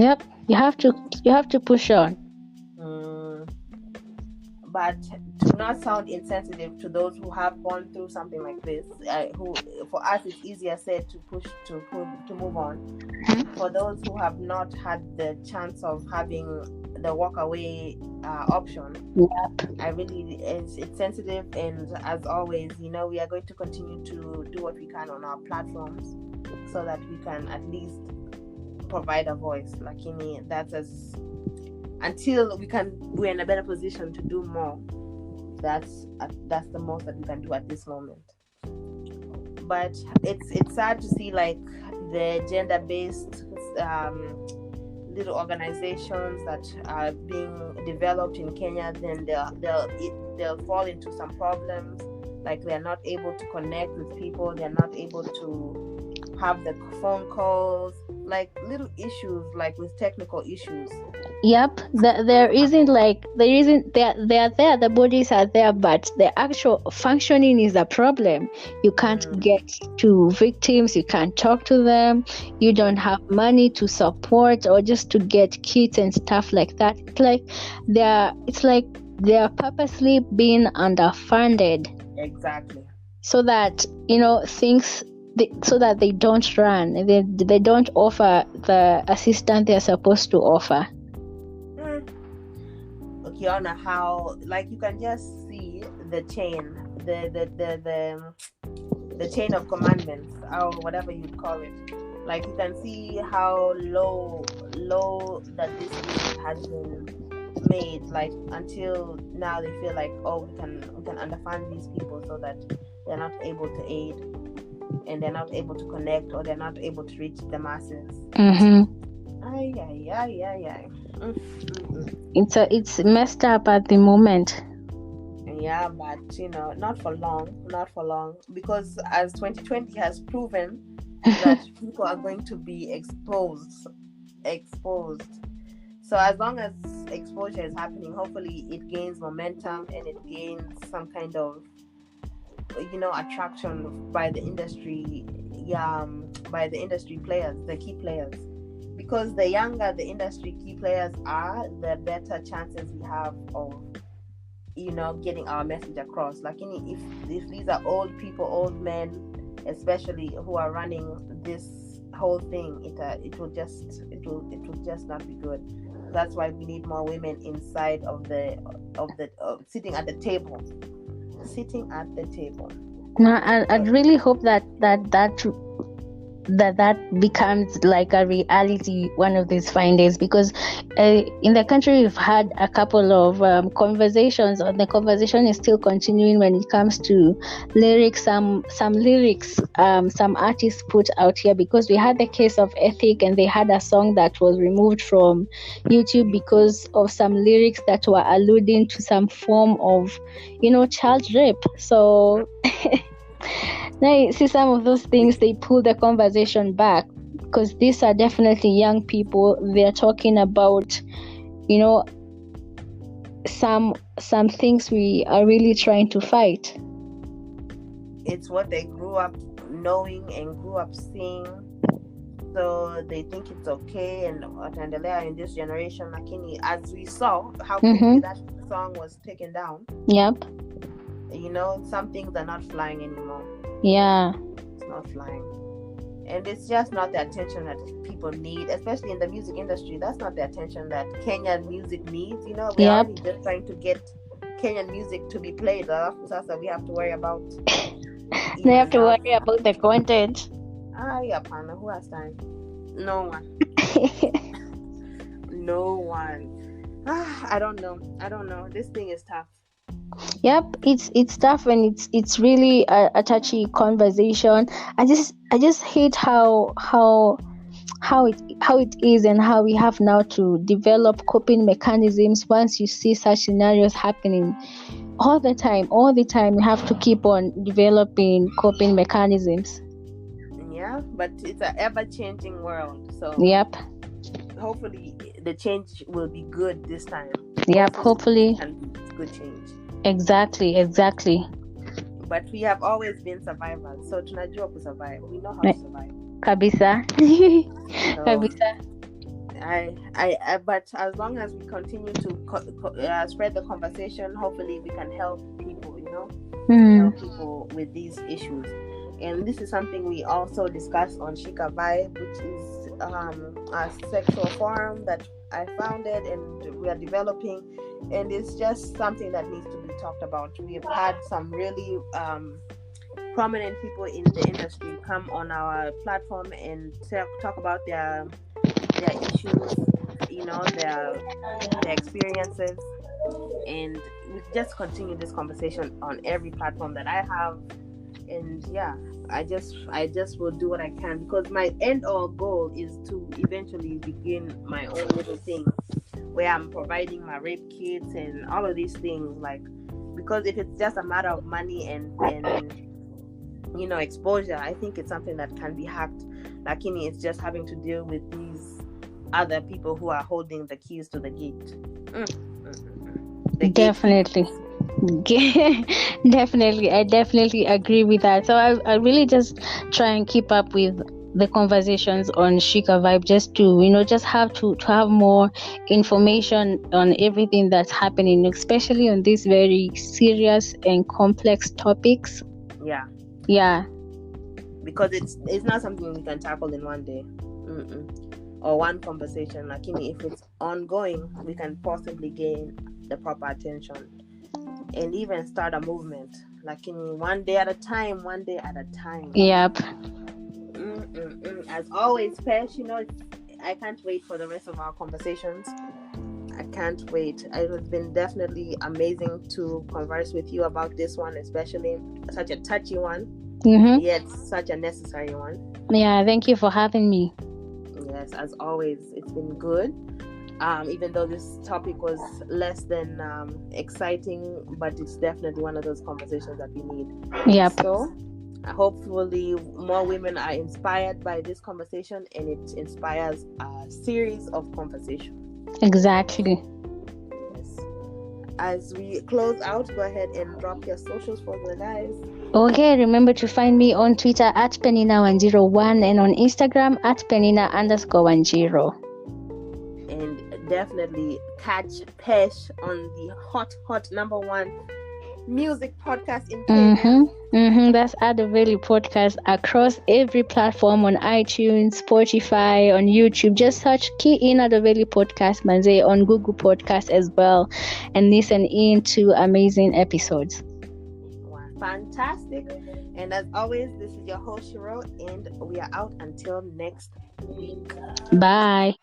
Yep. You have to push on. Mm, but to not sound insensitive to those who have gone through something like this, who for us it's easier said to push to move on. For those who have not had the chance of having the walk away option, Yep. I really it's sensitive, and as always, we are going to continue to do what we can on our platforms so that we can at least provide a voice. Lakini that's as until we're in a better position to do more. That's the most that we can do at this moment. But it's sad to see like the gender-based little organizations that are being developed in Kenya, then they'll fall into some problems. Like they're not able to connect with people, they're not able to have the phone calls, like little issues, like with technical issues. Yep. They're there. The bodies are there, but the actual functioning is a problem. You can't get to victims. You can't talk to them. You don't have money to support or just to get kits and stuff like that. It's like they're purposely being underfunded. Exactly. So that things. So that they don't run. They don't offer the assistance they're supposed to offer. Okay, on how like you can just see the chain, the chain of commandments, or whatever you'd call it. Like you can see how low that this issue has been made. Like until now, they feel like, oh, we can underfund these people so that they're not able to aid, and they're not able to connect, or they're not able to reach the masses. Ay. It's messed up at the moment. Yeah, but not for long, because as 2020 has proven that people are going to be exposed. So as long as exposure is happening, hopefully it gains momentum and it gains some kind of attraction by the industry, by the industry players, the key players. Because the younger the industry key players are, the better chances we have of getting our message across. Like if these are old people, old men especially, who are running this whole thing, it will just not be good. That's why we need more women inside of the sitting at the table. No, I'd really hope that becomes like a reality one of these fine days, because in the country we've had a couple of conversations, and the conversation is still continuing when it comes to lyrics. Some lyrics some artists put out here, because we had the case of Ethic, and they had a song that was removed from YouTube because of some lyrics that were alluding to some form of child rape. So now you see some of those things, they pull the conversation back, because these are definitely young people. They're talking about some things we are really trying to fight. It's what they grew up knowing and grew up seeing, so they think it's okay and wataendelea in this generation. Lakini as we saw how quickly that song was taken down. Yep. Some things are not flying anymore. Yeah, it's not flying, and it's just not the attention that people need, especially in the music industry. That's not the attention that Kenyan music needs. We're already just trying to get Kenyan music to be played. So we have to worry about they have to worry about the content. Yeah, partner, who has time? No one. No one. I don't know. This thing is tough. Yep, it's tough, and it's really a touchy conversation. I just hate how it is, and how we have now to develop coping mechanisms once you see such scenarios happening all the time. You have to keep on developing coping mechanisms. Yeah, but it's an ever-changing world. So yep, hopefully the change will be good this time. Yep, hopefully. And it's good change. Exactly. But we have always been survivors, so tunajua kusurvive. We know how to survive. Kabisa. So, Kabisa. But as long as we continue to spread the conversation, hopefully we can help people, help people with these issues. And this is something we also discussed on Shika Vibe, which is a sexual forum that I founded and we are developing. And it's just something that needs to be talked about. We have had some really prominent people in the industry come on our platform and talk about their issues, their experiences, and we just continue this conversation on every platform that I have. And yeah, I just will do what I can, because my end all goal is to eventually begin my own little thing where I'm providing my rape kits and all of these things, like, because if it's just a matter of money and exposure, I think it's something that can be hacked. Lakini it's just having to deal with these other people who are holding the keys to the gate. Definitely. Definitely, I definitely agree with that. So I really just try and keep up with the conversations on Shika Vibe, just to just have to have more information on everything that's happening, especially on these very serious and complex topics. Yeah, because it's not something we can tackle in one day or one conversation. Like, if it's ongoing, we can possibly gain the proper attention and even start a movement, like, one day at a time. Yep. As always, Pesh, I can't wait for the rest of our conversations. I can't wait. It has been definitely amazing to converse with you about this one, especially such a touchy one, yet such a necessary one. Yeah, thank you for having me. Yes, as always, it's been good. Even though this topic was less than exciting, but it's definitely one of those conversations that we need. Yep. So hopefully more women are inspired by this conversation, and it inspires a series of conversations. Exactly. Yes. As we close out, go ahead and drop your socials for the guys. Okay, remember to find me on Twitter at Penina101 and on Instagram at Penina_10. And definitely catch Pesh on the hot #1 music podcast in Kenya. That's Ada Valley Podcast across every platform, on iTunes, Spotify, on YouTube. Just search key in Ada Valley Podcast Manze on Google Podcast as well, and listen in to amazing episodes. Wow, fantastic. And as always, this is your host Shiro, and we are out until next week. Bye.